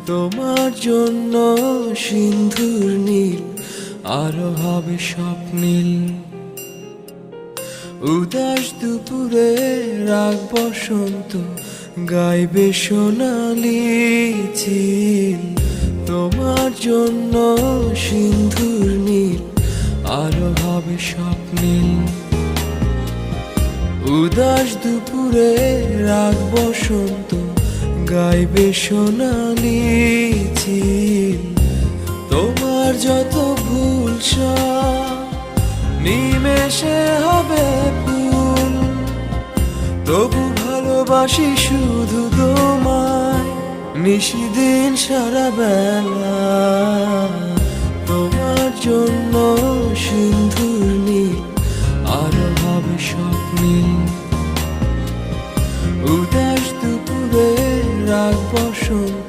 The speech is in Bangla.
তোমার জন্য সিন্ধুর নীল আরো হবে স্বপ্নীল। উদাস দুপুরে রাগ বসন্ত গাইবে সোনালি চিল। তোমার জন্য সিন্ধুর নীল আরো হবে স্বপ্নীল। উদাস দুপুরে রাগ বসন্ত গাইবে সোনালি চিল। তোমার যত ভুল সব নিমেষে হবে ফুল। তবু ভালোবাসি শুধু তোমায় নিশিদিন সারা বেলা। তোমার জন্য সিন্ধুর নীল আরো হবে স্বপ্নীল। উদাস দুপুরে রাগ বসন্ত